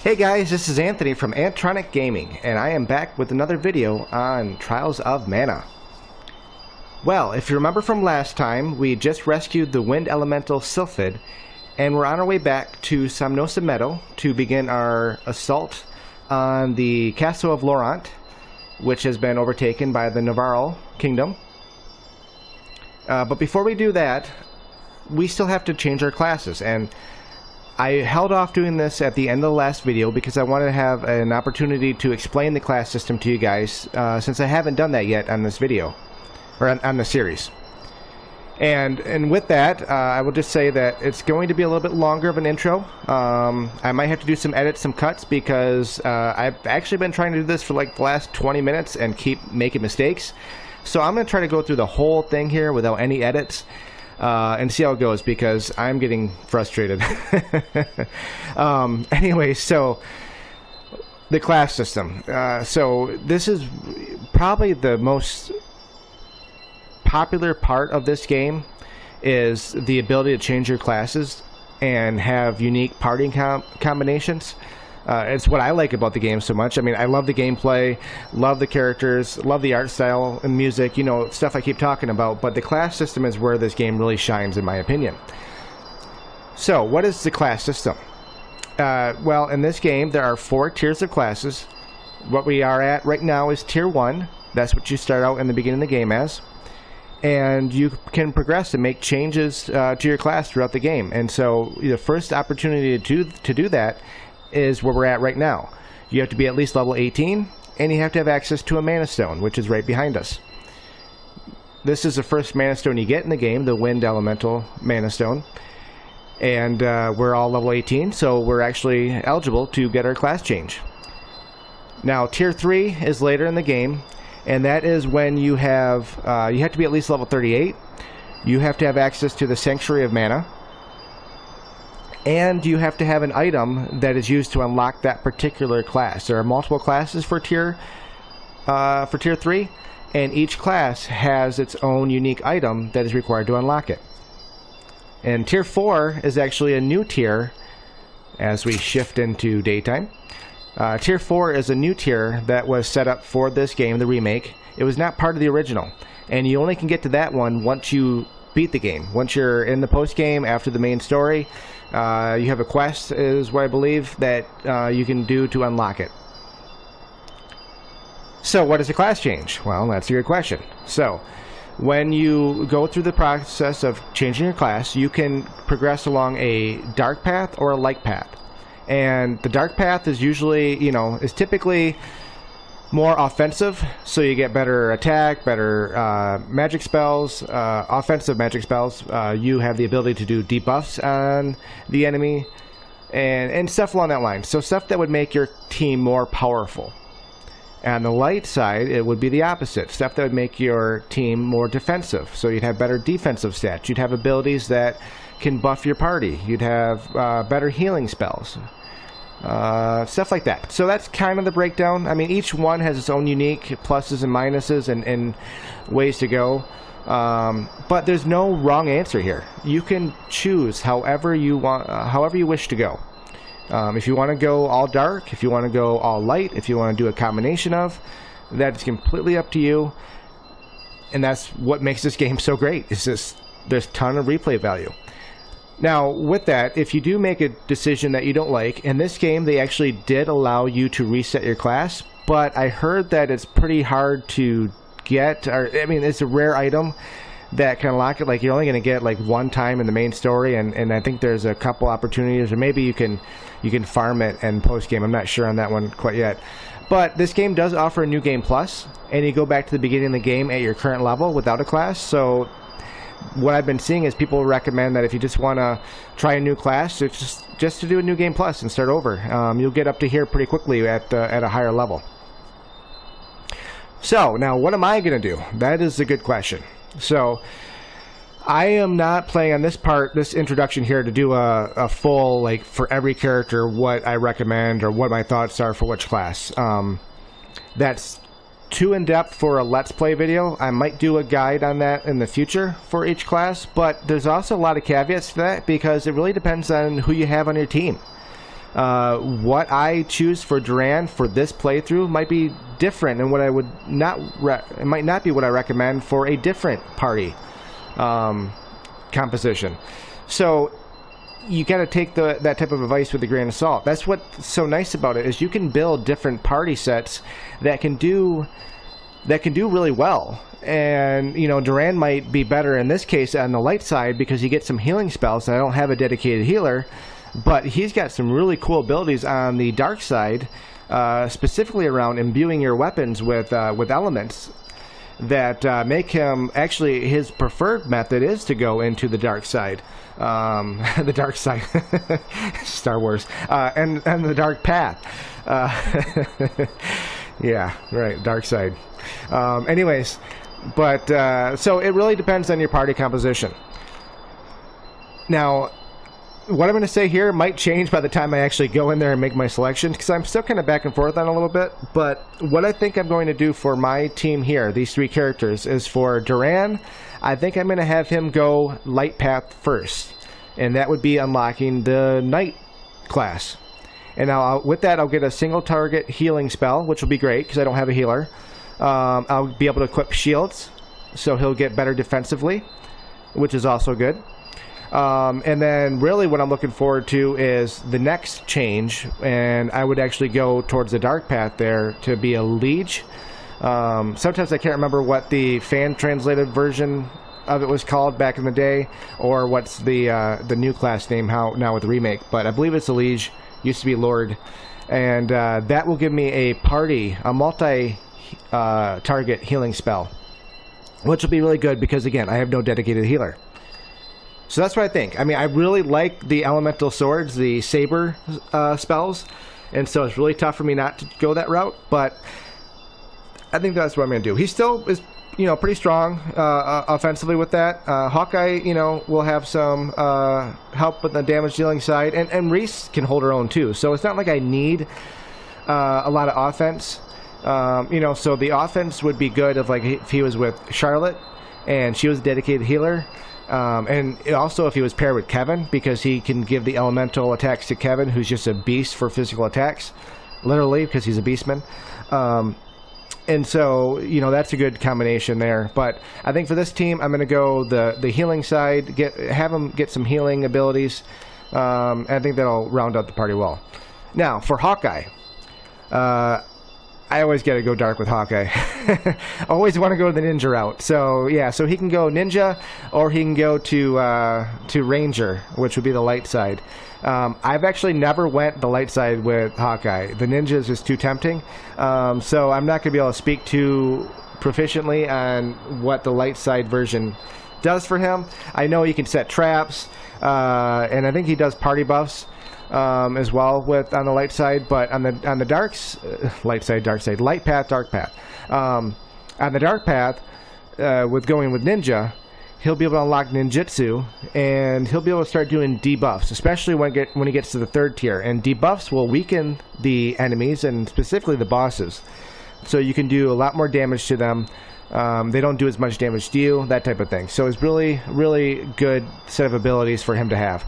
Hey guys, this is Anthony from Antronic Gaming, and I am back with another video on Trials of Mana. Well, if you remember from last time, we just rescued the wind elemental Sylphid, and we're on our way back to Somnosa Meadow to begin our assault on the Castle of Laurent, which has been overtaken by the Navarro Kingdom. But before we do that, we still have to change our classes, and I held off doing this at the end of the last video because I wanted to have an opportunity to explain the class system to you guys, since I haven't done that yet on this video, or on the series. And with that, I will just say that it's going to be a little bit longer of an intro. I might have to do some edits, some cuts, because I've actually been trying to do this for like the last 20 minutes and keep making mistakes. So I'm going to try to go through the whole thing here without any edits. And see how it goes, because I'm getting frustrated. Anyway, so the class system. So this is probably the most popular part of this game, is the ability to change your classes and have unique party combinations. It's what I like about the game so much. I mean, I love the gameplay, love the characters, love the art style and music, you know, stuff I keep talking about, but the class system is where this game really shines, in my opinion. So, what is the class system? Well, in this game, there are 4 tiers of classes. What we are at right now is Tier 1. That's what you start out in the beginning of the game as. And you can progress and make changes to your class throughout the game. And so, the first opportunity to do that is where we're at right now. You have to be at least level 18, and you have to have access to a mana stone, which is right behind us. This is the first mana stone you get in the game, the wind elemental mana stone, and we're all level 18, so we're actually eligible to get our class change. Now tier 3 is later in the game, and that is when you have to be at least level 38. You have to have access to the Sanctuary of Mana, and you have to have an item that is used to unlock that particular class. There are multiple classes for tier 3, and each class has its own unique item that is required to unlock it. And tier 4 is actually a new tier as we shift into daytime. Tier 4 is a new tier that was set up for this game, the remake. It was not part of the original, and you only can get to that one once you beat the game. Once you're in the post game after the main story, you have a quest, is what I believe, that you can do to unlock it. So what is a class change? Well, that's a good question. So when you go through the process of changing your class, you can progress along a dark path or a light path. And the dark path is usually, is typically more offensive, so you get better attack, better magic spells, offensive magic spells. You have the ability to do debuffs on the enemy, and stuff along that line. So stuff that would make your team more powerful. On the light side, it would be the opposite. Stuff that would make your team more defensive. So you'd have better defensive stats. You'd have abilities that can buff your party. You'd have better healing spells. Stuff like that. So that's kind of the breakdown. I mean, each one has its own unique pluses and minuses and ways to go. But there's no wrong answer here. You can choose however you want, however you wish to go. If you want to go all dark, if you want to go all light, if you want to do a combination of, that's completely up to you. And that's what makes this game so great. It's just, there's a ton of replay value. Now, with that, if you do make a decision that you don't like, in this game they actually did allow you to reset your class, but I heard that it's pretty hard to get, or I mean, it's a rare item that can unlock it. Like, you're only going to get like one time in the main story, and I think there's a couple opportunities, or maybe you can farm it and post game. I'm not sure on that one quite yet. But this game does offer a new game plus, and you go back to the beginning of the game at your current level without a class. So what I've been seeing is people recommend that if you just want to try a new class, it's just to do a new game plus and start over. You'll get up to here pretty quickly at a higher level. So now, what am I going to do? That is a good question. So I am not planning on this introduction here to do a full, like, for every character, what I recommend or what my thoughts are for which class. That's too in-depth for a Let's Play video. I might do a guide on that in the future for each class, but there's also a lot of caveats to that, because it really depends on who you have on your team. what I choose for Duran for this playthrough might be different, and what I would not it might not be what I recommend for a different party composition. So you got to take that type of advice with a grain of salt. That's what's so nice about it, is you can build different party sets that can do really well. And you know, Duran might be better in this case on the light side because he gets some healing spells, and I don't have a dedicated healer, but he's got some really cool abilities on the dark side, specifically around imbuing your weapons with elements that make him, actually his preferred method is to go into the dark side, the dark side, Star Wars, and the dark path. Yeah, right, dark side. Anyways, but so it really depends on your party composition. Now, what I'm going to say here might change by the time I actually go in there and make my selection, because I'm still kind of back and forth on a little bit. But what I think I'm going to do for my team here, these three characters, is for Duran, I think I'm going to have him go light path first, and that would be unlocking the knight class. And now with that, I'll get a single target healing spell, which will be great because I don't have a healer. I'll be able to equip shields, so he'll get better defensively, which is also good. And then really what I'm looking forward to is the next change, and I would actually go towards the dark path there to be a liege. Sometimes I can't remember what the fan translated version of it was called back in the day, or what's the new class name now with the remake, but I believe it's a liege. Used to be Lord, and that will give me a multi target healing spell, which will be really good because again, I have no dedicated healer. So that's what I think. I mean, I really like the elemental swords, the saber spells, and so it's really tough for me not to go that route, but I think that's what I'm going to do. He still is, you know, pretty strong offensively with that. Hawkeye, you know, will have some help with the damage dealing side, and Riesz can hold her own too. So it's not like I need a lot of offense. You know, so the offense would be good if he was with Charlotte and she was a dedicated healer. And also if he was paired with Kevin, because he can give the elemental attacks to Kevin, who's just a beast for physical attacks, literally, because he's a beastman. And so, you know, that's a good combination there. But I think for this team, I'm going to go the healing side, have him get some healing abilities. I think that'll round out the party well. Now, for Hawkeye, I always got to go dark with Hawkeye. Always want to go the ninja route. So yeah, so he can go ninja, or he can go to ranger, which would be the light side. I've actually never went the light side with Hawkeye. The ninja is just too tempting. So I'm not going to be able to speak too proficiently on what the light side version does for him. I know he can set traps, and I think he does party buffs as well on the light side, but on the light side, dark side, light path, dark path. On the dark path, with going with ninja, he'll be able to unlock ninjutsu, and he'll be able to start doing debuffs, especially when he gets to the third tier. And debuffs will weaken the enemies, and specifically the bosses. So you can do a lot more damage to them. They don't do as much damage to you, that type of thing. So it's really, really good set of abilities for him to have.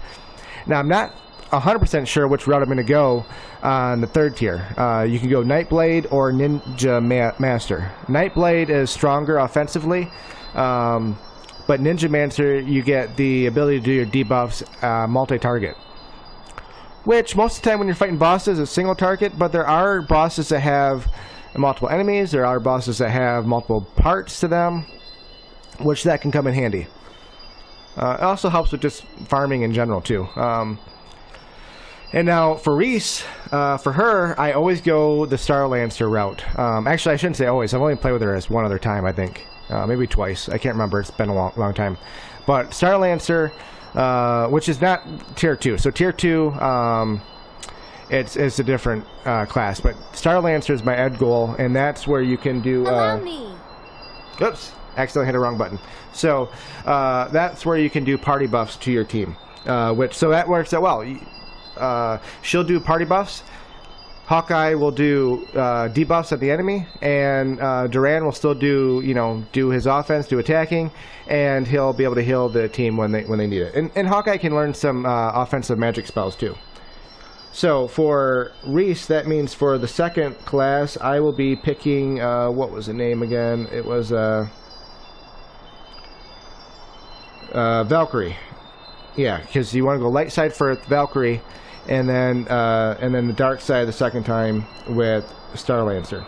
Now, I'm not 100% sure which route I'm going to go on the third tier. You can go Nightblade or Ninja Master. Nightblade is stronger offensively, but Ninja Master, you get the ability to do your debuffs multi-target, which most of the time when you're fighting bosses is single target, but there are bosses that have multiple enemies. There are bosses that have multiple parts to them, which that can come in handy. It also helps with just farming in general too. And now for Riesz, for her, I always go the Star Lancer route. Actually, I shouldn't say always. I've only played with her as one other time, I think. Maybe twice. I can't remember. It's been a long time. But Star Lancer, which is not Tier 2. So Tier 2, it's a different class. But Star Lancer is my end goal, and that's where you can do... Oops! Accidentally hit a wrong button. So that's where you can do party buffs to your team. So that works out well. She'll do party buffs. Hawkeye will do debuffs at the enemy, and Duran will still do his offense, do attacking, and he'll be able to heal the team when they need it. And Hawkeye can learn some offensive magic spells too. So for Riesz, that means for the second class, I will be picking, what was the name again? It was Valkyrie. Yeah, because you want to go light side first, Valkyrie, and then the dark side the second time with Starlancer.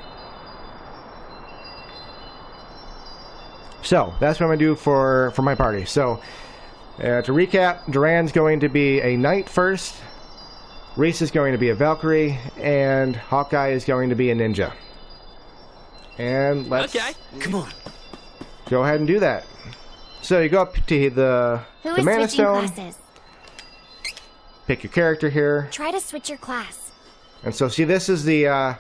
So that's what I'm going to do for my party. So to recap, Duran's going to be a knight first, Riesz is going to be a Valkyrie, and Hawkeye is going to be a ninja. And let's come on, go ahead and do that. So you go up to the Mana Stone, pick your character here. Try to switch your class. And so see, this is the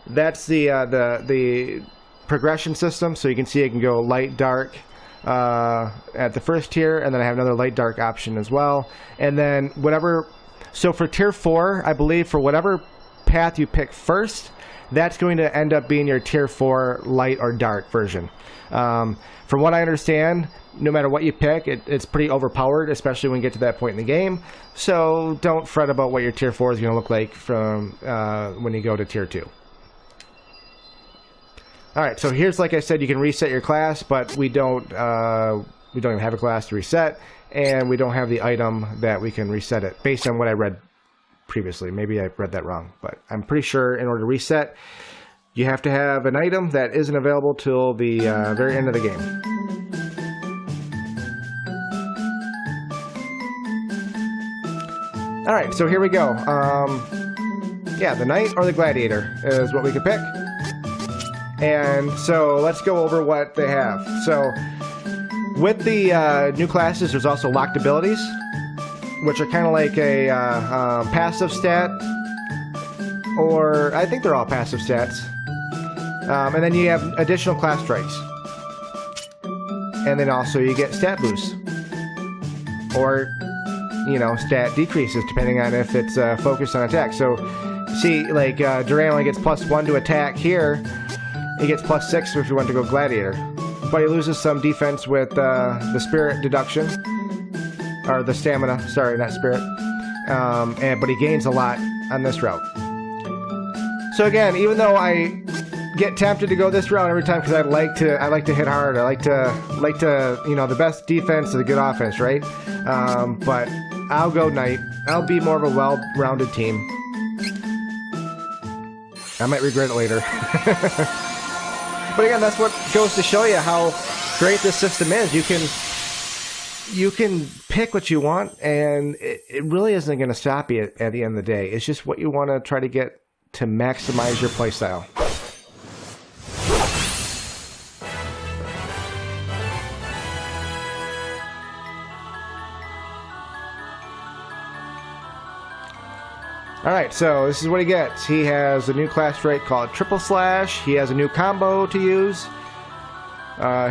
that's the progression system. So you can see it can go light, dark at the first tier, and then I have another light, dark option as well. And then whatever. So for tier 4, I believe for whatever path you pick first, that's going to end up being your tier 4 light or dark version. From what I understand, no matter what you pick, it's pretty overpowered, especially when you get to that point in the game. So don't fret about what your tier 4 is going to look like from when you go to tier 2. Alright, so here's, like I said, you can reset your class, but we don't even have a class to reset, and we don't have the item that we can reset it, based on what I read previously. Maybe I read that wrong, but I'm pretty sure in order to reset, you have to have an item that isn't available till the very end of the game. Alright, so here we go. Yeah, the Knight or the Gladiator is what we could pick. And so let's go over what they have. So with the new classes, there's also locked abilities, which are kind of like a passive stat, or I think they're all passive stats. And then you have additional class strikes. And then also you get stat boosts. Or, you know, stat decreases depending on if it's focused on attack. So, see, like Duran only gets +1 to attack here. He gets +6 if you want to go Gladiator. But he loses some defense with the Spirit deduction. Or the Stamina, sorry, not Spirit. But he gains a lot on this route. So again, even though I get tempted to go this route every time because I like to hit hard. I like to you know, the best defense is a good offense, right? But I'll go Knight. I'll be more of a well-rounded team. I might regret it later. But again, that's what goes to show you how great this system is. You can pick what you want, and it really isn't going to stop you at the end of the day. It's just what you want to try to get to maximize your playstyle. Alright, so this is what he gets. He has a new class trait called Triple Slash. He has a new combo to use.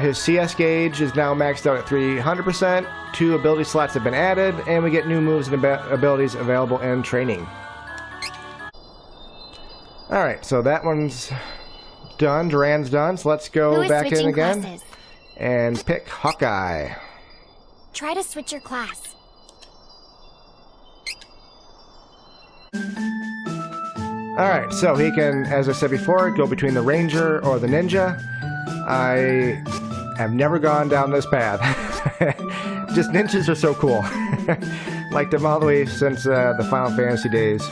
His CS gauge is now maxed out at 300%. 2 ability slots have been added, and we get new moves and abilities available in training. Alright, so that one's done. Duran's done, so let's go back in again and pick Hawkeye. Try to switch your class. Alright, so he can, as I said before, go between the Ranger or the Ninja. I have never gone down this path. Just ninjas are so cool. Liked them all the way since the Final Fantasy days.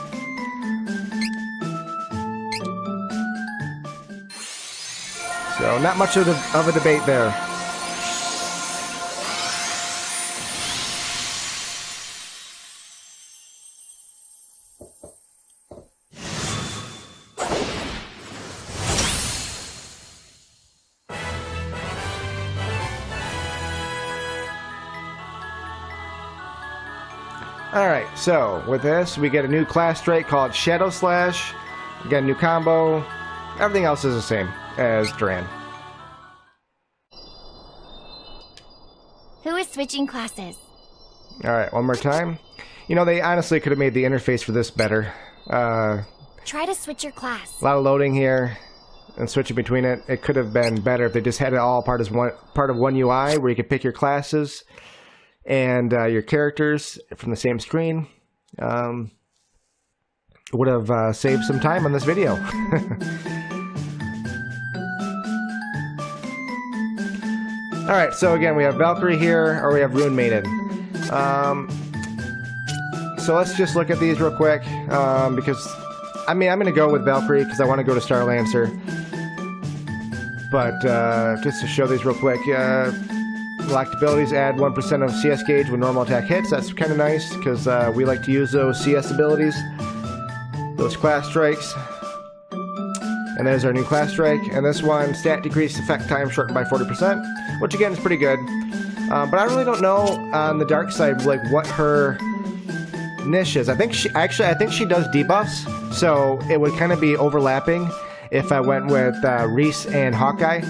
So not much of a debate there. Alright, so with this, we get a new class trait called Shadow Slash. We get a new combo. Everything else is the same as Duran. Who is switching classes? Alright, one more time. You know, they honestly could have made the interface for this better. Try to switch your class. A lot of loading here and switching between it. It could have been better if they just had it all part of one UI where you could pick your classes and your characters from the same screen. would have saved some time on this video. Alright, so again, we have Valkyrie here, or we have Rune Maiden. So let's just look at these real quick, because, I mean, I'm going to go with Valkyrie because I want to go to Star Lancer. But, just to show these real quick, locked abilities add 1% of CS gauge when normal attack hits. That's kind of nice, because we like to use those CS abilities, those class strikes. And there's our new class strike. And this one, stat decrease effect time shortened by 40%, which again is pretty good. But I really don't know on the dark side, like, what her niche is. I think she does debuffs, so it would kind of be overlapping if I went with Riesz and Hawkeye.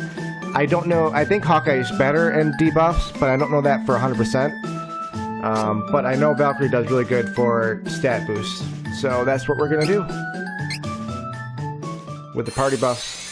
I don't know. I think Hawkeye is better in debuffs, but I don't know that for 100%. But I know Valkyrie does really good for stat boosts, so that's what we're gonna do with the party buffs.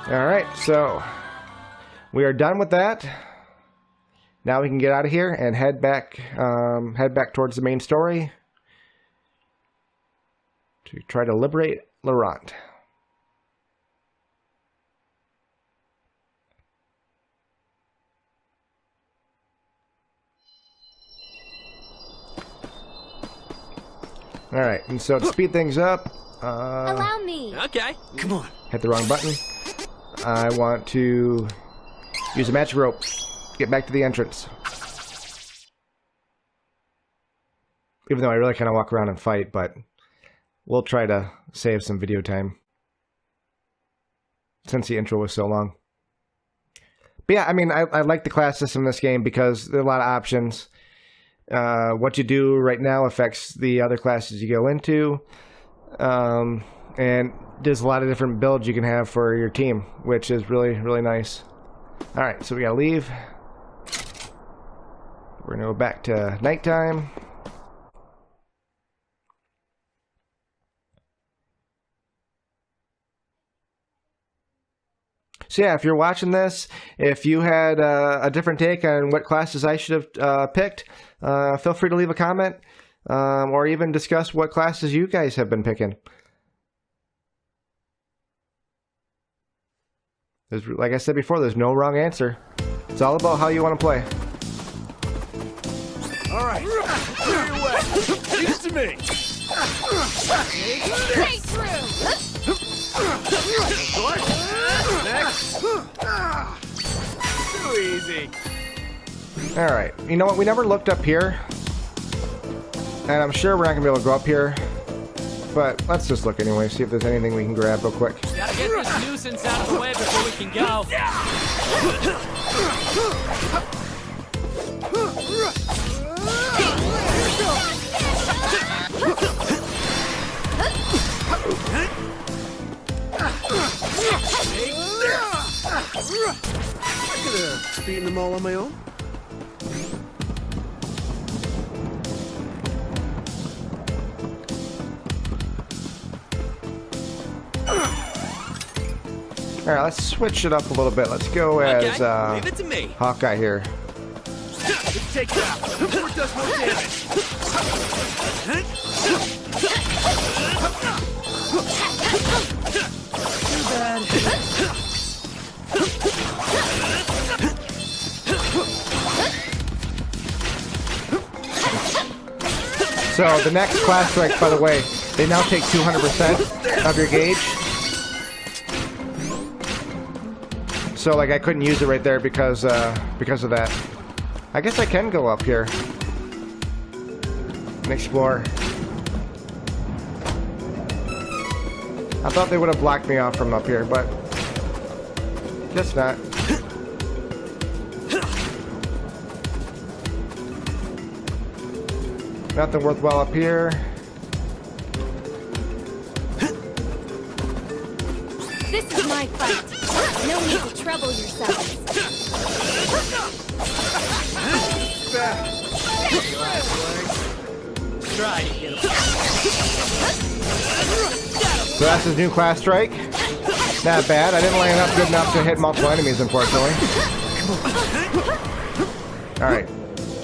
Alright, so we are done with that. Now we can get out of here and head back towards the main story to try to liberate Laurent. Alright, and so to speed things up, allow me. Okay, come on. Hit the wrong button. I want to use a magic rope to get back to the entrance. Even though I really kind of walk around and fight, but we'll try to save some video time since the intro was so long. But yeah, I mean, I like the class system in this game because there are a lot of options. What you do right now affects the other classes you go into. And there's a lot of different builds you can have for your team, which is really, really nice. Alright, so we gotta leave. We're gonna go back to nighttime. So yeah, if you're watching this, if you had a different take on what classes I should have picked, feel free to leave a comment, or even discuss what classes you guys have been picking. Like I said before, there's no wrong answer. It's all about how you want to play. All right, clear your way. Leave it to me. Stay through. Next. Too easy. All right. You know what? We never looked up here, and I'm sure we're not gonna be able to go up here. But let's just look anyway, see if there's anything we can grab real quick. Gotta get this nuisance out of the way before we can go. I could have beaten them all on my own. Alright, let's switch it up a little bit. Let's go as leave it to me. Hawkeye here. Let's take that. Before it does more damage. Too bad. So the next class strike, by the way, they now take 200% of your gauge. So like I couldn't use it right there because of that. I guess I can go up here and explore. I thought they would have blocked me off from up here, but guess not. Nothing worthwhile up here. This is my fight. No need to trouble yourself. So that's his new class strike. Not bad. I didn't line up good enough to hit multiple enemies, unfortunately. Alright.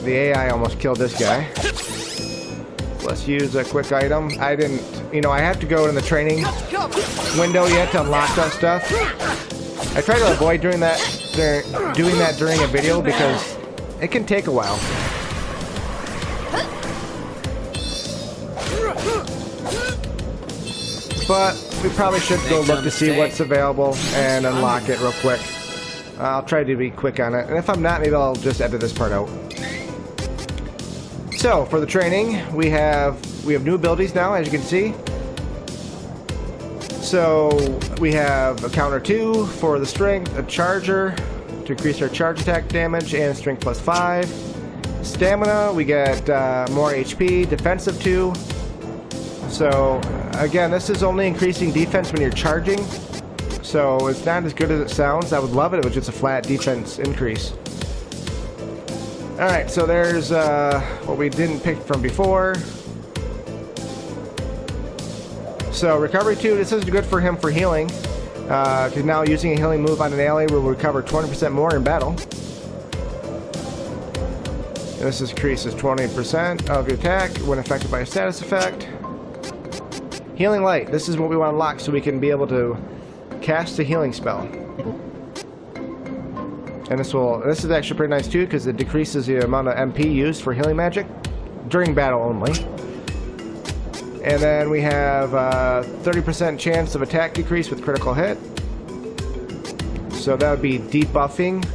The AI almost killed this guy. Let's use a quick item. I didn't, you know, I have to go in the training window yet to unlock that stuff. I try to avoid doing that during a video because it can take a while. But we probably should go look to see what's available and unlock it real quick. I'll try to be quick on it, and if I'm not, maybe I'll just edit this part out. So for the training, we have new abilities now, as you can see. So we have a counter 2 for the strength, a charger to increase our charge attack damage, and strength plus 5. Stamina, we get more HP, defensive 2. So again, this is only increasing defense when you're charging. So it's not as good as it sounds. I would love it if it was just a flat defense increase. Alright, so there's what we didn't pick from before. So recovery 2, this is good for him for healing. Because now using a healing move on an ally will recover 20% more in battle. And this increases 20% of your attack when affected by a status effect. Healing Light, this is what we want to unlock so we can be able to cast a healing spell. And this is actually pretty nice too because it decreases the amount of MP used for healing magic during battle only. And then we have 30% chance of attack decrease with critical hit. So that would be debuffing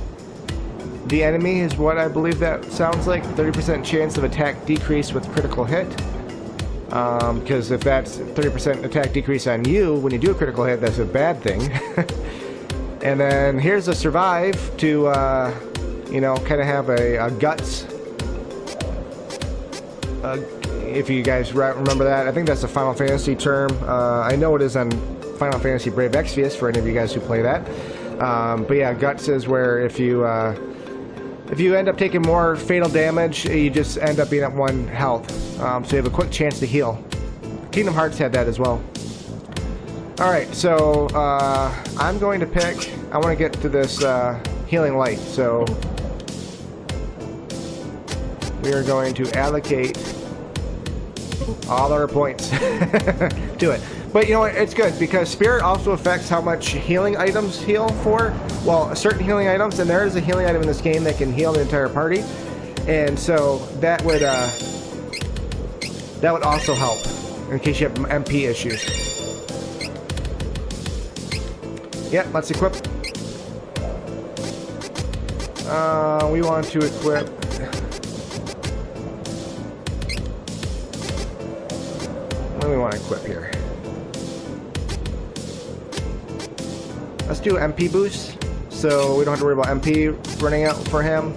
the enemy is what I believe that sounds like. 30% chance of attack decrease with critical hit. Because if that's 30% attack decrease on you when you do a critical hit, that's a bad thing. And then here's a survive to, you know, kind of have a guts. If you guys remember that, I think that's a Final Fantasy term. I know it is on Final Fantasy Brave Exvius for any of you guys who play that. But yeah, guts is where if you end up taking more fatal damage, you just end up being at 1 health. So you have a quick chance to heal. Kingdom Hearts had that as well. Alright, so I'm going to pick, I want to get to this Healing Light, so we are going to allocate all our points to it. But you know what, it's good because Spirit also affects how much healing items heal for. Well, certain healing items, and there is a healing item in this game that can heal the entire party. And so that would also help in case you have MP issues. Yep, let's equip. We want to equip. What do we want to equip here? Let's do MP boost, so we don't have to worry about MP running out for him.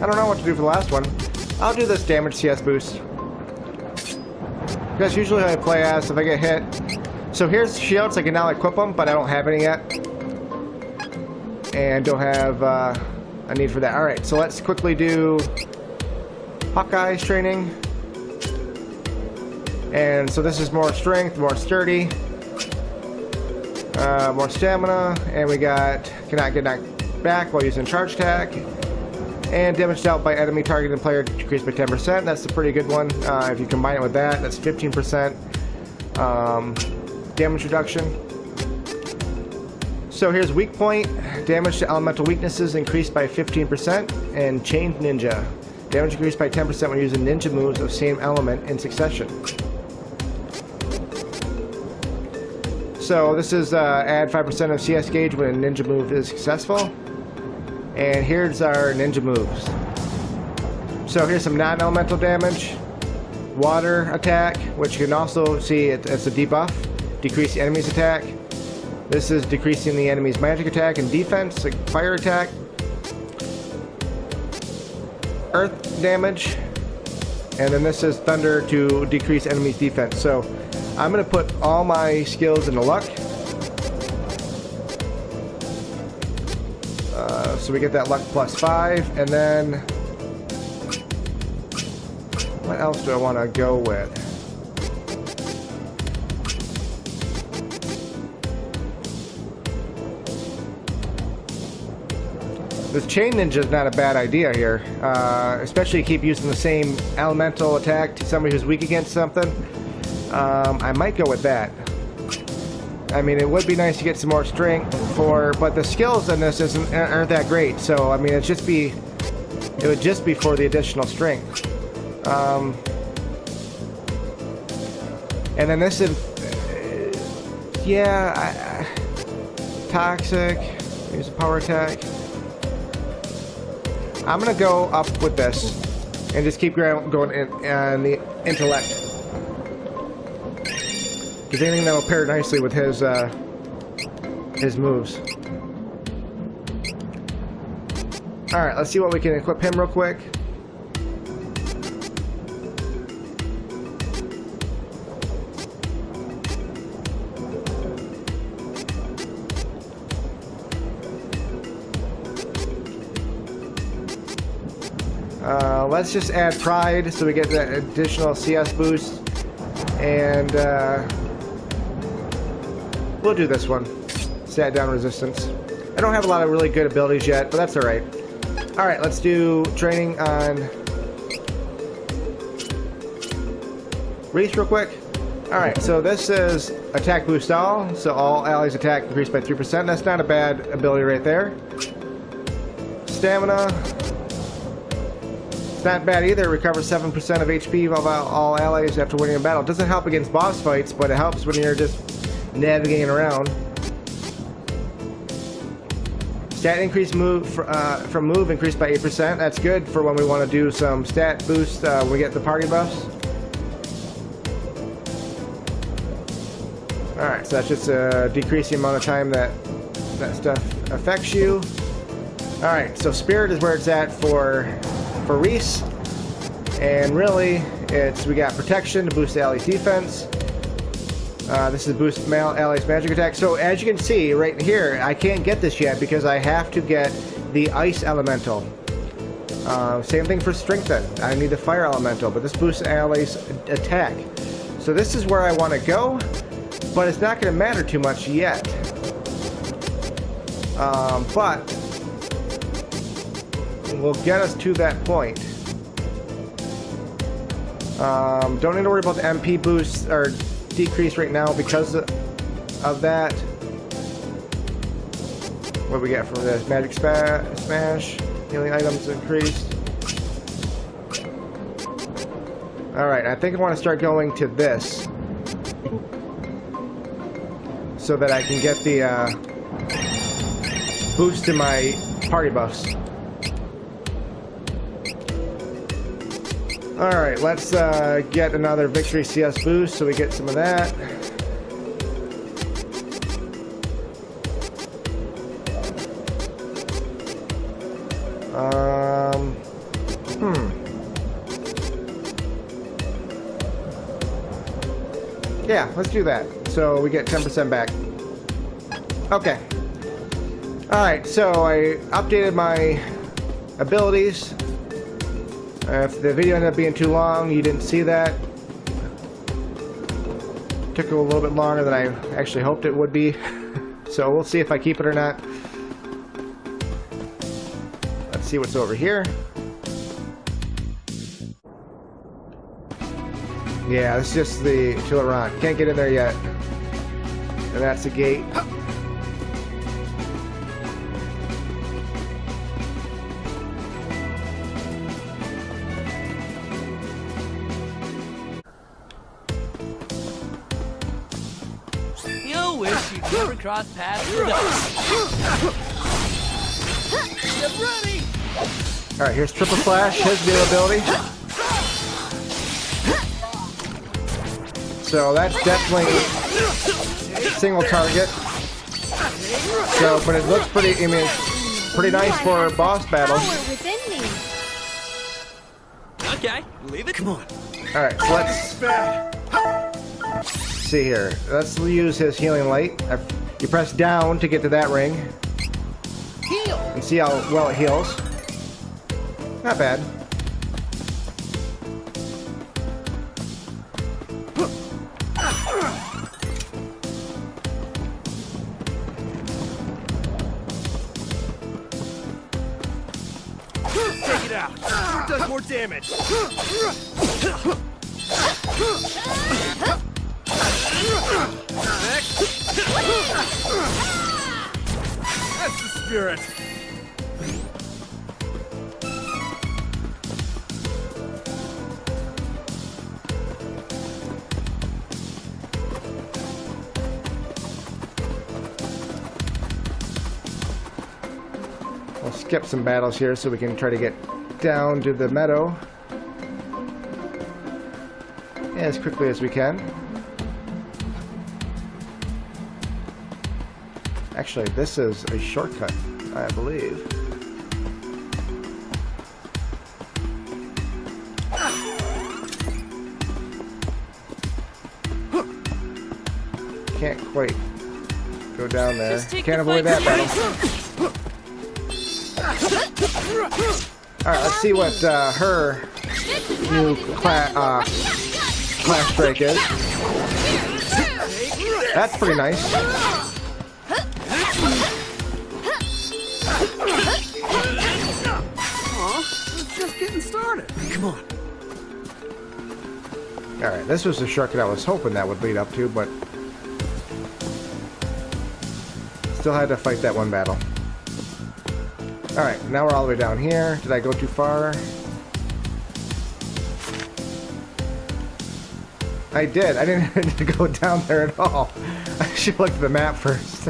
I don't know what to do for the last one. I'll do this damage CS boost. Because usually I play as if I get hit. So here's shields, I can now equip them, but I don't have any yet. And don't have a need for that. Alright, so let's quickly do Hawkeye's training. And so this is more strength, more sturdy, more stamina, and we got cannot get knocked back while using charge attack. And damage dealt by enemy targeted player decreased by 10%. That's a pretty good one. If you combine it with that, that's 15% damage reduction. So here's weak point. Damage to elemental weaknesses increased by 15%. And chained ninja. Damage increased by 10% when using ninja moves of same element in succession. So this is add 5% of CS gauge when a ninja move is successful. And here's our ninja moves. So here's some non-elemental damage. Water attack, which you can also see it's a debuff. Decrease the enemy's attack. This is decreasing the enemy's magic attack and defense, like fire attack. Earth damage. And then this is thunder to decrease enemy's defense. So I'm gonna put all my skills into luck. So we get that luck +5, and then what else do I want to go with? This chain ninja is not a bad idea here, especially keep using the same elemental attack to somebody who's weak against something. I might go with that. I mean, it would be nice to get some more strength but the skills in this aren't that great. So I mean, it would just be for the additional strength. And then this is, yeah, toxic. Use a power attack. I'm gonna go up with this and just keep going in the intellect. Because anything that will pair nicely with his moves. Alright, let's see what we can equip him real quick. Let's just add Pride so we get that additional CS boost. And we'll do this one. Sat down resistance. I don't have a lot of really good abilities yet, but that's alright. Alright, let's do training on Riesz real quick. Alright, so this is attack boost all. So all allies attack increased by 3%. That's not a bad ability right there. Stamina. It's not bad either. It recovers 7% of HP of all allies after winning a battle. It doesn't help against boss fights, but it helps when you're just navigating around. Stat increase from move increased by 8%. That's good for when we want to do some stat boost when we get the party buffs. Alright, so that's just decreasing the amount of time that stuff affects you. Alright, so Spirit is where it's at for Riesz, and really we got protection to boost the allies' defense. This is boost allies' magic attack. So as you can see right here, I can't get this yet because I have to get the ice elemental. Same thing for strengthen. I need the fire elemental, but this boosts allies' attack. So this is where I want to go, but it's not going to matter too much yet. But will get us to that point. Don't need to worry about the MP boost or decrease right now because of that. What do we get from this? Magic smash. Healing items increased. Alright, I think I want to start going to this so that I can get the boost to my party buffs. Alright, let's get another victory CS boost so we get some of that. Yeah, let's do that. So we get 10% back. Okay. Alright, so I updated my abilities. If the video ended up being too long, you didn't see that. Took a little bit longer than I actually hoped it would be. So we'll see if I keep it or not. Let's see what's over here. Yeah, this is just the Duran. Can't get in there yet. And that's the gate. Never cross paths with us. Get ready! Alright, here's Triple Slash, his new ability. So that's definitely single target. So, but it looks pretty, I mean, pretty nice for boss battles. Okay, leave it. Come on. Alright, so let's see here. Let's use his healing light. You press down to get to that ring. Heal. And see how well it heals. Not bad. Take it out. Who does more damage? That's the spirit. We'll skip some battles here so we can try to get down to the meadow as quickly as we can. Actually, this is a shortcut, I believe. Can't quite go down there. Can't avoid that battle. Alright, let's see what her new class break is. That's pretty nice. It's just getting started. Come on. Alright, this was the shortcut I was hoping that would lead up to, but still had to fight that one battle. Alright, now we're all the way down here. Did I go too far? I did. I didn't need to go down there at all. I should look at the map first.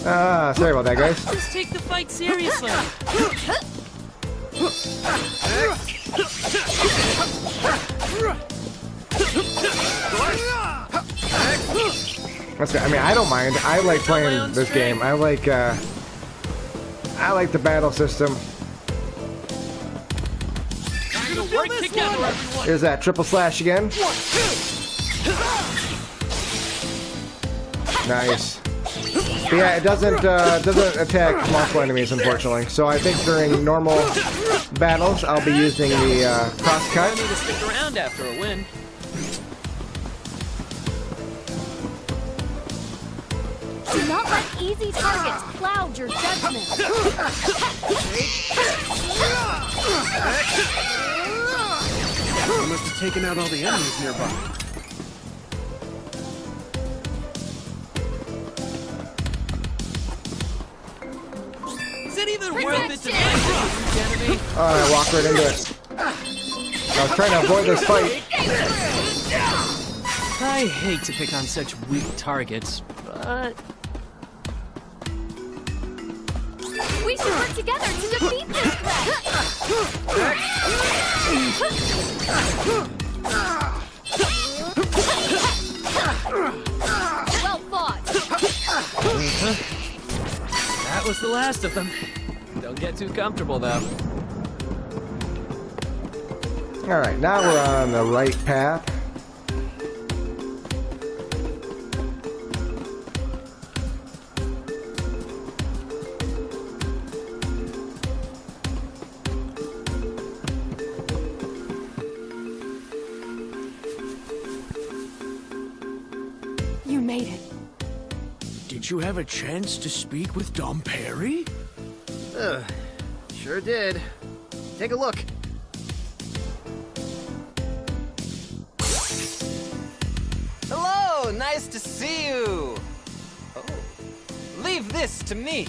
Sorry about that, guys. Just take the fight seriously. That's good. I mean, I don't mind. I like playing this game. I like the battle system. Here's that triple slash again. Nice. But yeah, it doesn't attack multiple enemies, unfortunately. So I think during normal battles, I'll be using the cross cut. I need to stick around after a win. Do not let easy targets cloud your judgment. You must have taken out all the enemies nearby. Is it even worth it to fight this enemy? Oh, I walked right into it. I was trying to avoid this fight. I hate to pick on such weak targets, but We should work together to defeat this threat. Well fought. that was the last of them. Don't get too comfortable, though. Alright, now we're on the right path. You made it. Did you have a chance to speak with Dom Perry? Sure did. Take a look. Hello, nice to see you. Oh, leave this to me.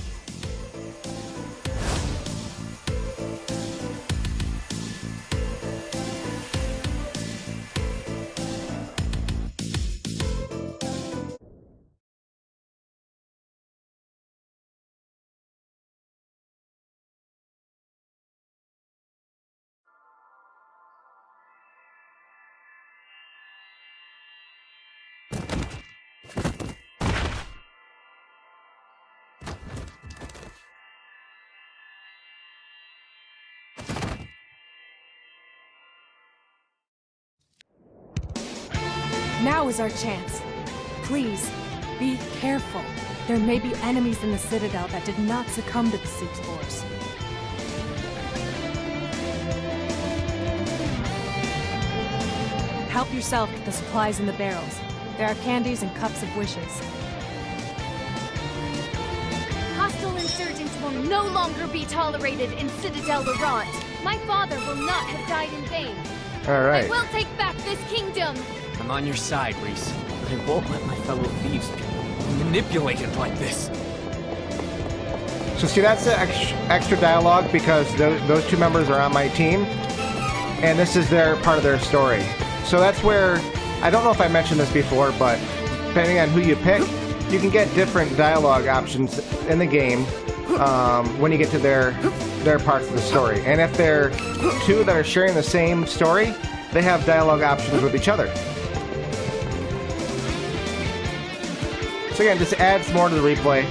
Now is our chance. Please, be careful. There may be enemies in the Citadel that did not succumb to the soup spores. Help yourself with the supplies in the barrels. There are candies and cups of wishes. Hostile insurgents will no longer be tolerated in Citadel Laurent. My father will not have died in vain. All right. I will take back this kingdom. I'm on your side, Riesz. But I won't let my fellow thieves be manipulated like this. So see, that's the extra dialogue because those two members are on my team, and this is their part of their story. So that's where, I don't know if I mentioned this before, but depending on who you pick, you can get different dialogue options in the game when you get to their parts of the story. And if they're two that are sharing the same story, they have dialogue options with each other. So again, just adds more to the replay.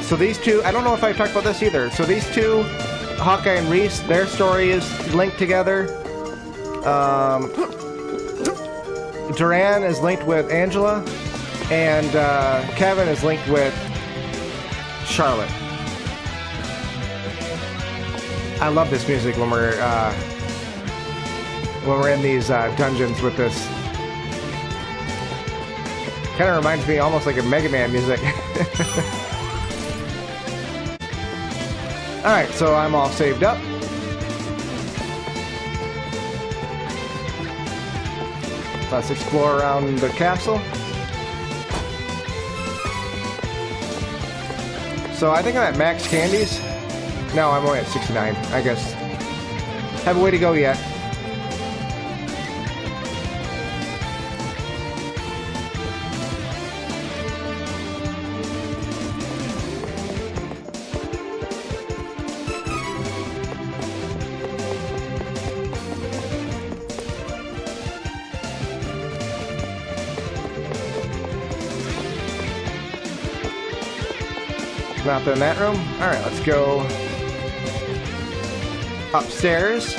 So these two, I don't know if I talked about this either. So these two, Hawkeye and Riesz, their story is linked together. Duran is linked with Angela, and Kevin is linked with Charlotte. I love this music when we're in these dungeons with this. Kind of reminds me almost like a Mega Man music. Alright, so I'm all saved up. Let's explore around the castle. So I think I'm at max candies. No, I'm only at 69, I guess. Have a way to go yet. Nothing in that room. Alright, let's go upstairs.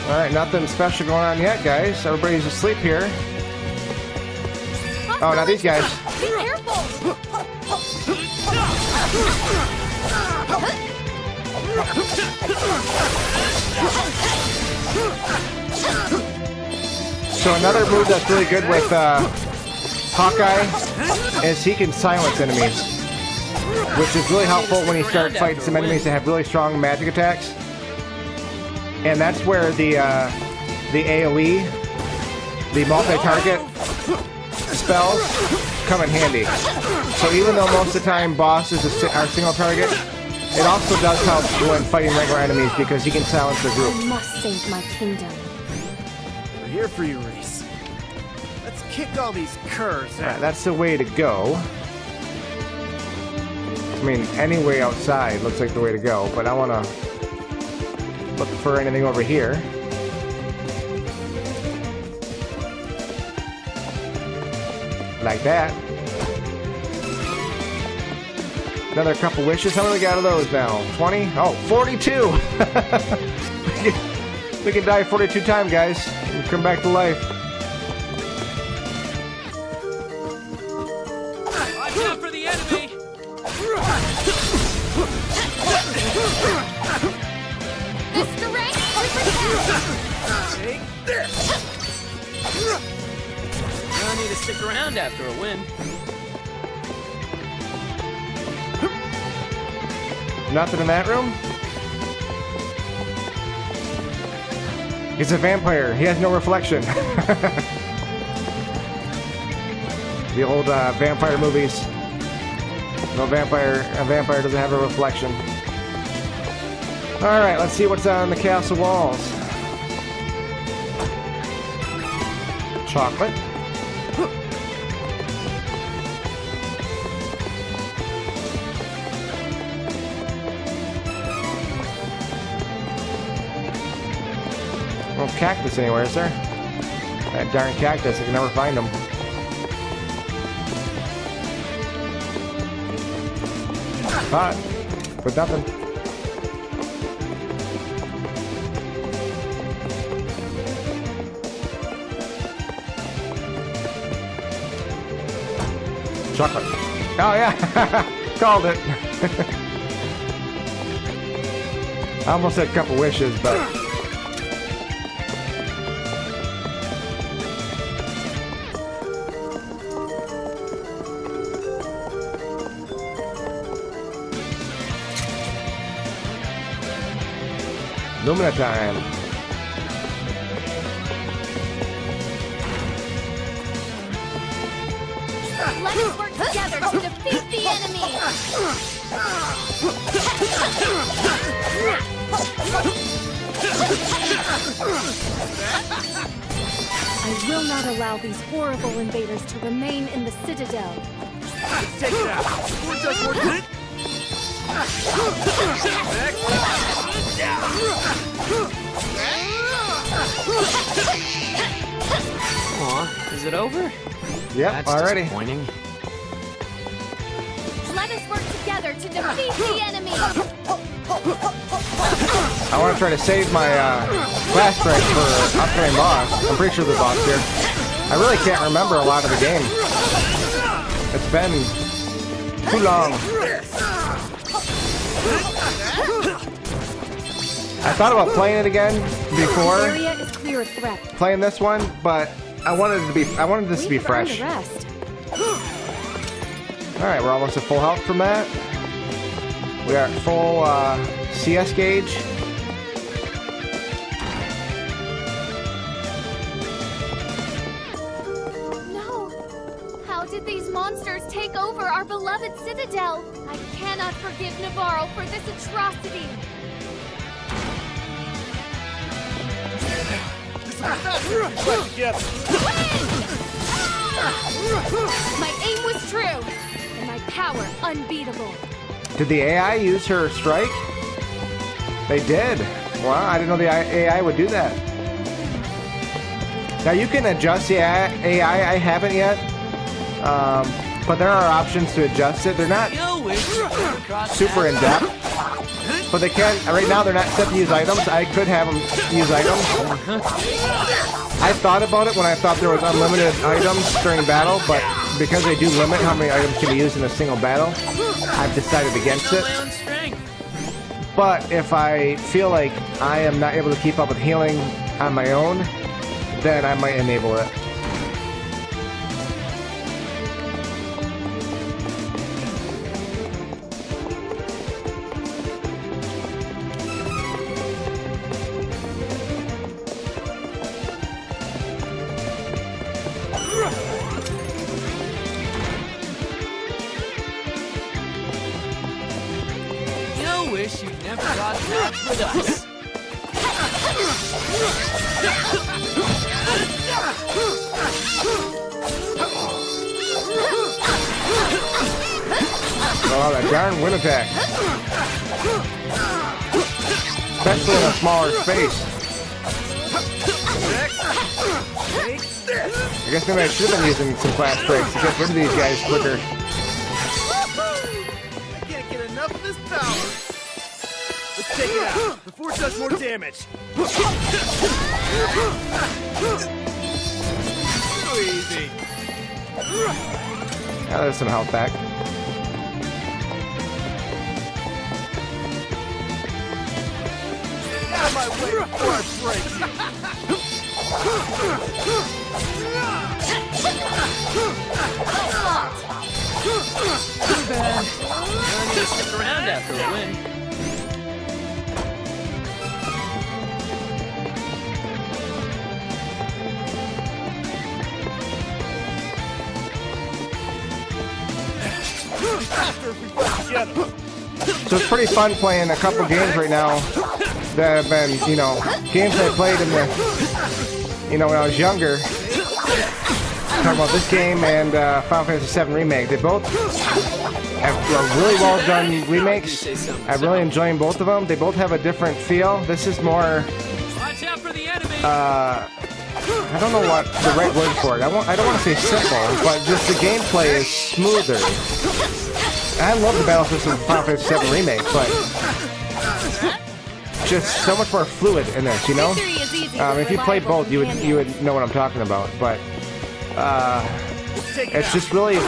Alright, nothing special going on yet, guys. Everybody's asleep here. Oh, not these guys. Be careful! So another move that's really good with Hawkeye is he can silence enemies, which is really helpful when you start fighting some enemies that have really strong magic attacks. And that's where the AoE, the multi-target spells come in handy. So even though most of the time bosses are single target, it also does help when fighting regular enemies because he can silence the group. I must save my kingdom. We're here for you, Riesz. Let's kick all these curs Alright, out. that's the way to go. I mean, any way outside looks like the way to go, but I want to look for anything over here. Like that. Another couple wishes. How many we got of those now? 20? Oh, 42! We can die 42 times, guys. And come back to life. Watch out for the enemy! This Duran, Take this! You don't need to stick around after a win. Nothing in that room? He's a vampire. He has no reflection. The old vampire movies. A vampire doesn't have a reflection. Alright, let's see what's on the castle walls. Chocolate. No cactus anywhere, is there? That darn cactus, I can never find them. But nothing. Chocolate. Oh yeah, called it. I almost had a couple wishes, but Lumina time. Let us work together to defeat the enemy! I will not allow these horrible invaders to remain in the Citadel. Let's take it out. We're just working. Aw, is it over? Yep, That's already. disappointing. Let us work together to defeat the enemy! I want to try to save my class strike for upcoming boss. I'm pretty sure the boss here. I really can't remember a lot of the game. It's been too long. I thought about playing it again before Area is clear of threat. playing this one, but I wanted this to be We've earned fresh. a rest. All right, we're almost at full health from that. We are at full CS gauge. No! How did these monsters take over our beloved Citadel? I cannot forgive Navarro for this atrocity! My aim was true, and my power unbeatable. Did the AI use her strike? They did. Wow, I didn't know the AI would do that. Now you can adjust the AI. I haven't yet, but there are options to adjust it. They're not super in depth, but they can. Right now, they're not set to use items. I could have them use items. I thought about it when I thought there was unlimited items during battle, but because they do limit how many items can be used in a single battle, I've decided against it. But if I feel like I am not able to keep up with healing on my own, then I might enable it. Wish you'd never got matched with us. Oh, that darn wind attack. Especially in a smaller space. I guess maybe I should have been using some class breaks to get rid of these guys quicker. I can't get enough of this power. Let's take it out before it does more damage. Too easy. Now there's some health back. Out of my way before I break you. Too bad. I need to stick around after a win. So it's pretty fun playing a couple games right now that have been, you know, games I played in the, you know, when I was younger. Talking about this game and Final Fantasy VII Remake. They both have really well done remakes. I'm really enjoying both of them. They both have a different feel. This is more I don't know what the right word for it. I don't want to say simple, but just the gameplay is smoother. I love the battle system of Final Fantasy VII Remake, but just so much more fluid in this, you know? If you played both, you would know what I'm talking about, but it's just really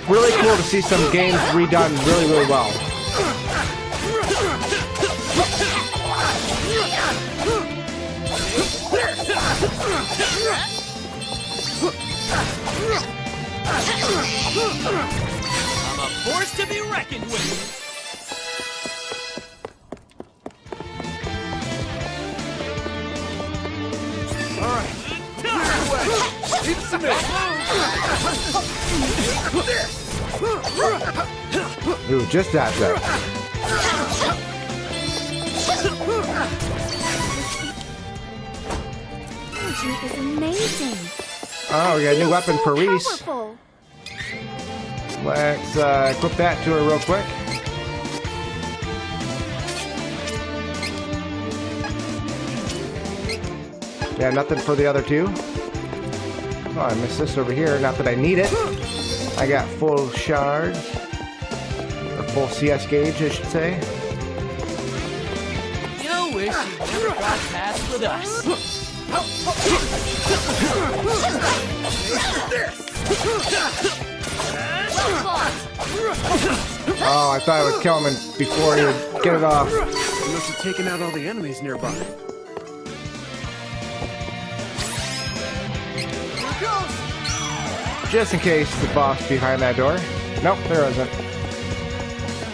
cool to see some games redone really well. I'm a force to be reckoned with. Ooh, just that though. Energy is amazing. Oh, we got a new weapon for Riesz. Powerful. Let's equip that to her real quick. Yeah, nothing for the other two. Oh, I missed this over here. Not that I need it. I got full shards. Or full CS gauge, I should say. You wish you never got past with us. Oh, I thought I would kill him before he would get it off. You must have taken out all the enemies nearby. Just in case the boss behind that door. Nope, there isn't.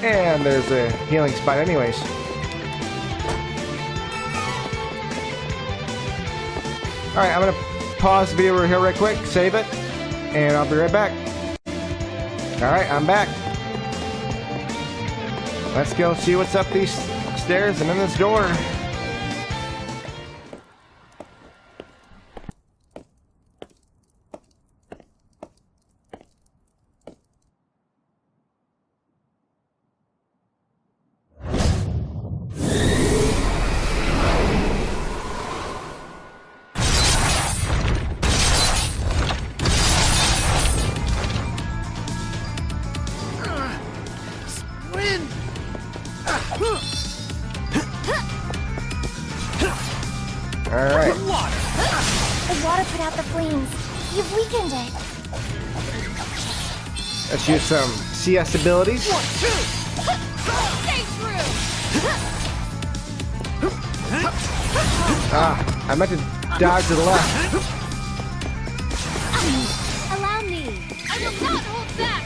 And there's a healing spot anyways. Alright, I'm gonna pause the video over here right quick, save it, and I'll be right back. Alright, I'm back. Let's go see what's up these stairs and in this door. Alright. The water put out the flames. You've weakened it. Let's use some CS abilities. Stay true. Ah, I meant to dodge to the left. Allow me. I will not hold back.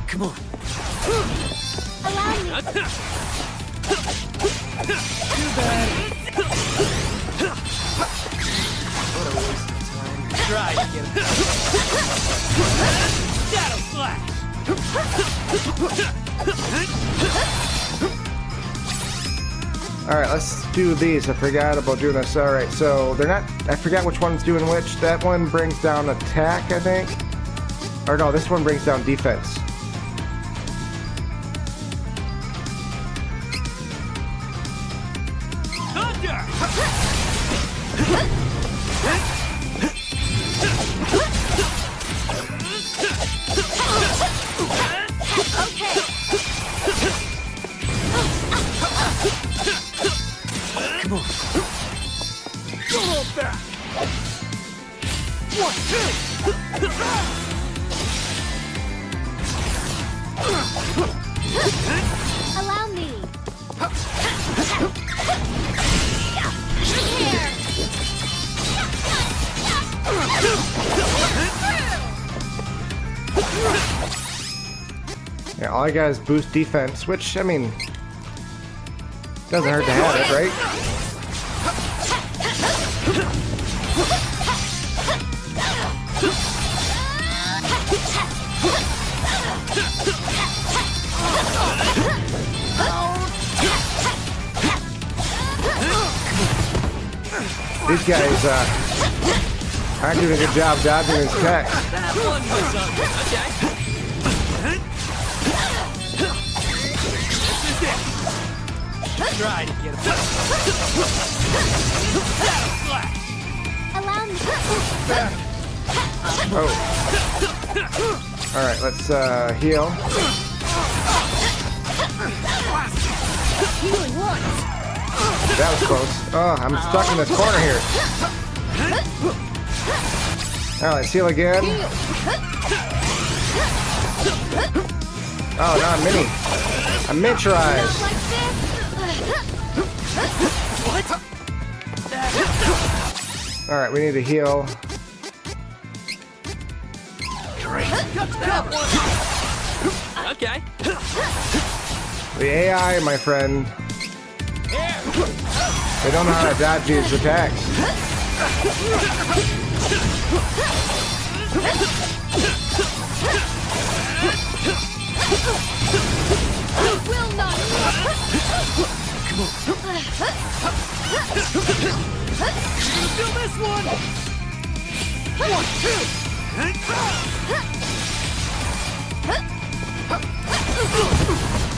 Come on. Allow me. Too bad. What a waste of time. Try to get him. Shadow Slash. Alright, let's do these. I forgot about doing this. Alright, so they're not... I forgot which one's doing which. That one brings down attack, I think. Or no, this one brings down defense. Allow me. Yeah, all I got is boost defense, which, I mean, doesn't hurt to have it, right? These guys aren't doing a good job dodging his attacks. That one was okay. Try to get him. Allow me. Oh. Alright, let's heal. That was close. Oh, I'm stuck in this corner here. Alright, let's heal again. Oh, no, I'm mini. I'm miniaturized. Alright, we need to heal. Okay. The AI, my friend. They don't know how to dodge these attacks. I will not. Still this one! 1, 2!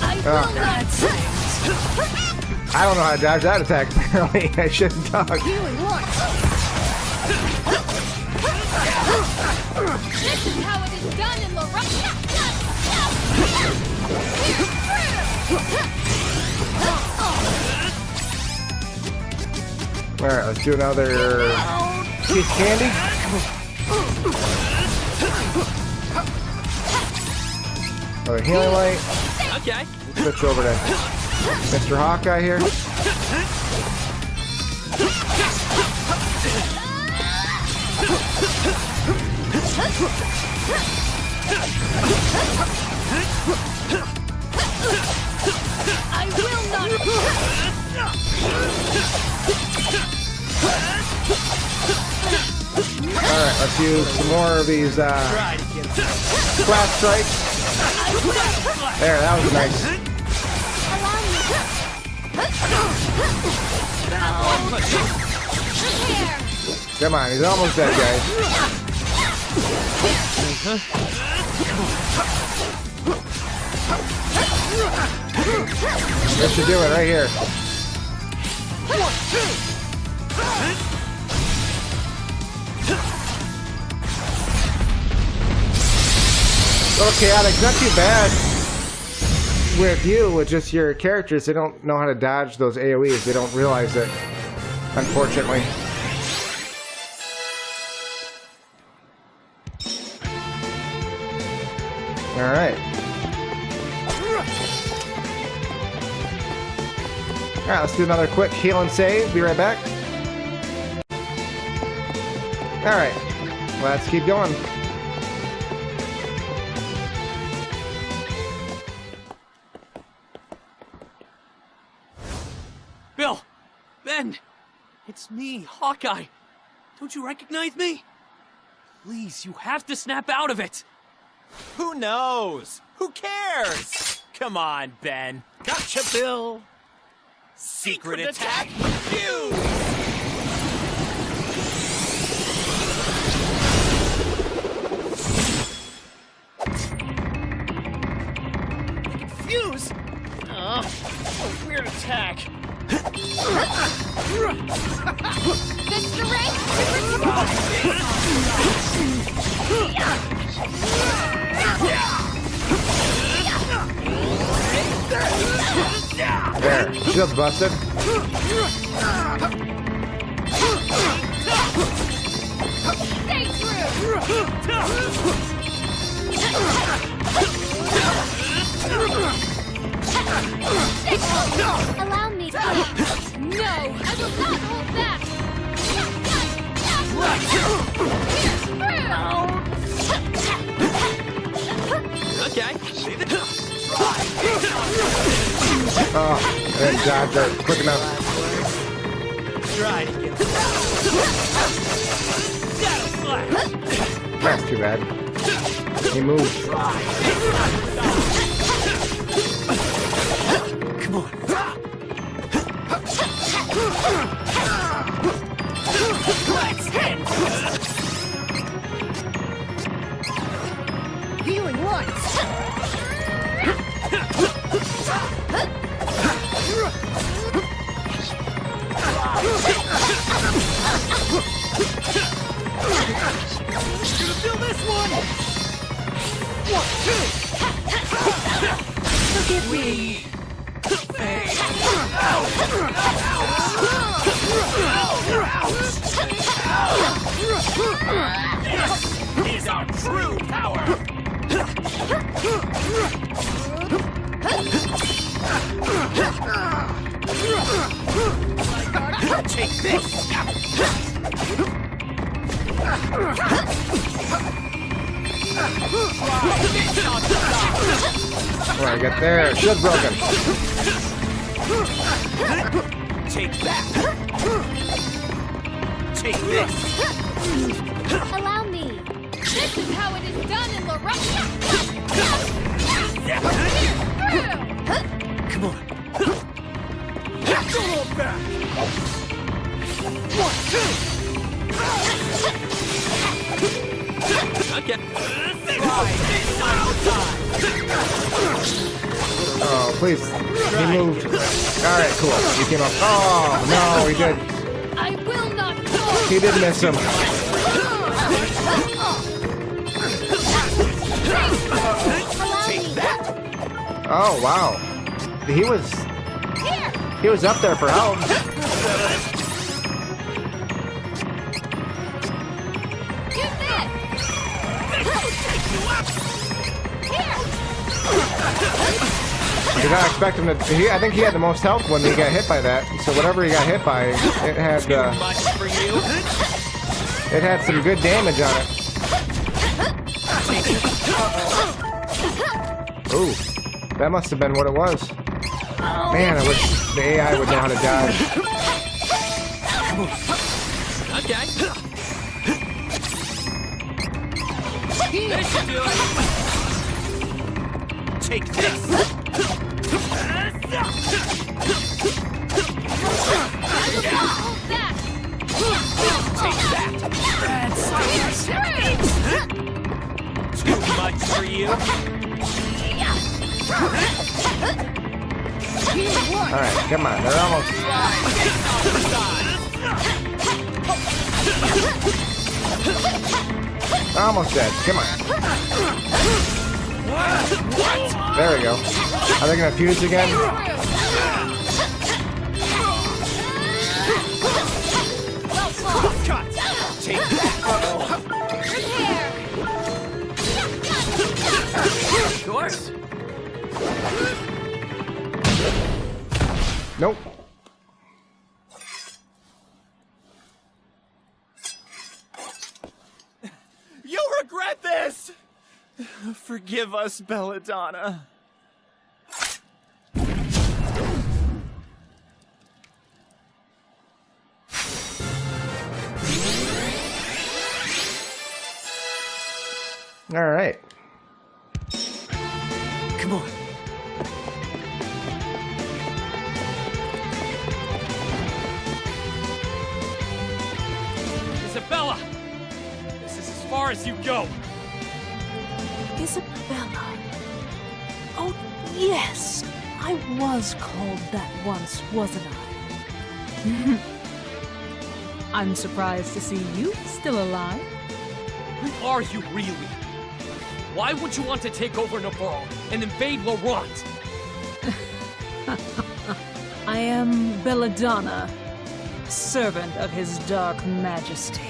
I will not. I don't know how to dodge that attack, apparently. I shouldn't talk. This is how it is done in Laurent. Alright, let's do another piece of candy. Another healing light. Okay. Switch over to Mr. Hawkeye here. I will not. Alright, let's use some more of these flat strikes. There, that was nice. Come on, he's almost dead, guys. This should do it right here. Little chaotic, not too bad with you, with just your characters. They don't know how to dodge those AoEs. They don't realize it, unfortunately. Alright. Alright, let's do another quick heal and save. Be right back. Alright, let's keep going. Bill! Ben! It's me, Hawkeye! Don't you recognize me? Please, you have to snap out of it! Who knows? Who cares? Come on, Ben. Gotcha, Bill! Secret attack! Fuse! Fuse! Oh, weird attack. This Duran. There, shield's busted. Stay true. Allow me. No, I will not hold back. Okay. Oh, and dodge her quick enough. Try to get him. That's too bad. He moved. Come on. Let's hit! Healing lights! Gonna feel this one! 1, 2! Forgive me. This is our true power! Take this! Alright, get there. Shield broken. Take that! Take this! Allow me. This is how it is done in Laurent. Come on. Go on back! 1, 2! Okay. Oh, please. He moved. Alright, cool. He came up. Oh, no, he did. I will not go. He did miss him. Oh, wow. He was up there for help. I did not expect him to. I think he had the most health when he got hit by that. So whatever he got hit by, it had some good damage on it. Ooh, that must have been what it was. Man, I wish the AI would know how to dodge. Okay. This should do it. Take this. Take that. Too much for you. Alright, come on, they're almost. They're almost dead. Come on. There we go. Are they gonna fuse again? Take that. Of course. Nope. You'll regret this! Forgive us, Belladonna. All right. Come on. Isabella! This is as far as you go. Isabella. Oh, yes. I was called that once, wasn't I? I'm surprised to see you still alive. Who are you really? Why would you want to take over Navarre and invade Laurent? I am Belladonna, servant of his dark majesty.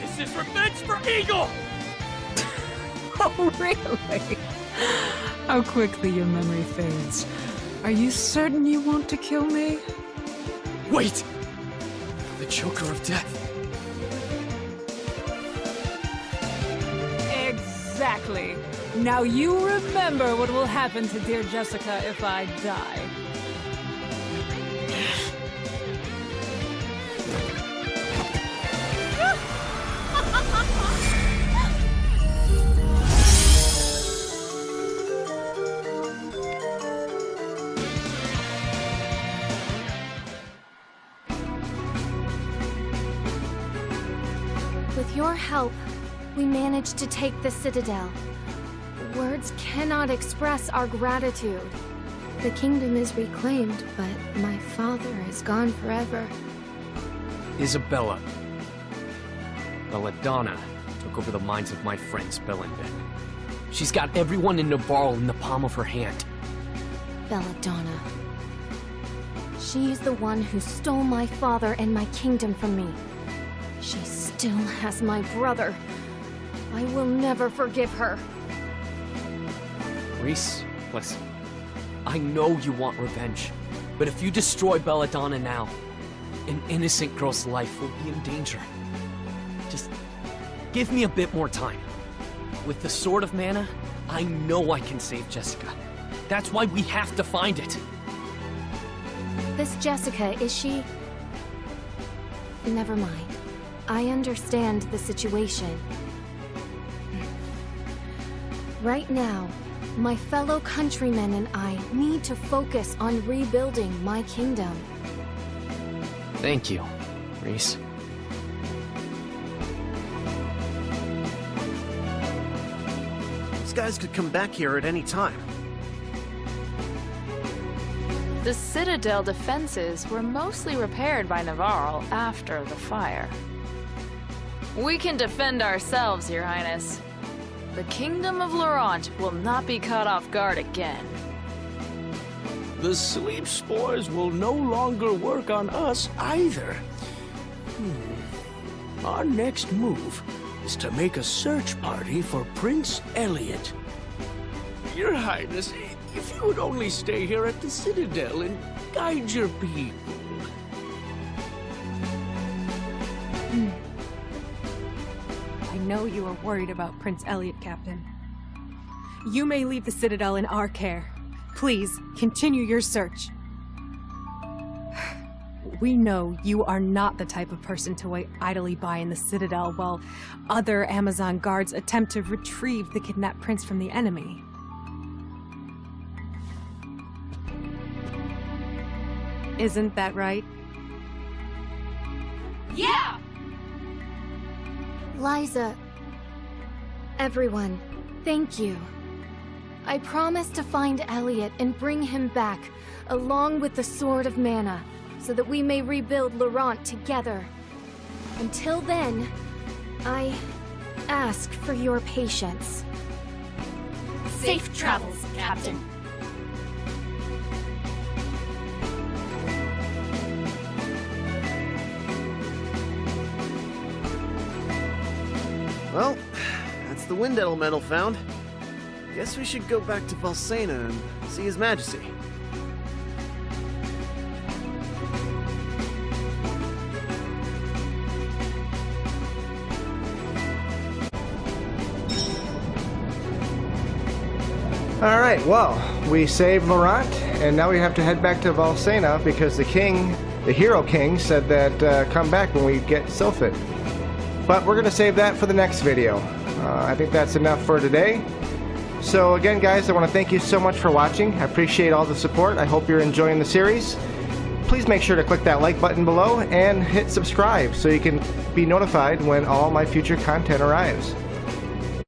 This is revenge for Eagle! Oh, really? How quickly your memory fades. Are you certain you want to kill me? Wait! The Choker of Death. Exactly. Now you remember what will happen to dear Jessica if I die. With your help, we managed to take the Citadel. Words cannot express our gratitude. The kingdom is reclaimed, but my father is gone forever. Isabella. Belladonna took over the minds of my friends, Bill and Ben. She's got everyone in Navarro in the palm of her hand. Belladonna. She's the one who stole my father and my kingdom from me. She still has my brother. I will never forgive her. Riesz, listen. I know you want revenge, but if you destroy Belladonna now, an innocent girl's life will be in danger. Just give me a bit more time. With the Sword of Mana, I know I can save Jessica. That's why we have to find it. This Jessica, is she... Never mind. I understand the situation. Right now, my fellow countrymen and I need to focus on rebuilding my kingdom. Thank you, Riesz. These guys could come back here at any time. The Citadel defenses were mostly repaired by Navarro after the fire. We can defend ourselves, Your Highness. The Kingdom of Laurent will not be caught off guard again. The sleep spores will no longer work on us either. Our next move is to make a search party for Prince Elliot. Your Highness, if you would only stay here at the Citadel and guide your people. I know you are worried about Prince Elliot, Captain. You may leave the Citadel in our care. Please, continue your search. We know you are not the type of person to wait idly by in the Citadel while other Amazon guards attempt to retrieve the kidnapped prince from the enemy. Isn't that right? Yeah! Liza, everyone, thank you. I promise to find Elliot and bring him back, along with the Sword of Mana, so that we may rebuild Laurent together. Until then, I ask for your patience. Safe travels, Captain. Well, that's the wind elemental found. Guess we should go back to Valsena and see His Majesty. Alright, well, we saved Laurent, and now we have to head back to Valsena because the king, the Hero King, said that come back when we get Sylphid. But we're going to save that for the next video. I think that's enough for today. So again, guys, I want to thank you so much for watching. I appreciate all the support. I hope you're enjoying the series. Please make sure to click that like button below and hit subscribe so you can be notified when all my future content arrives.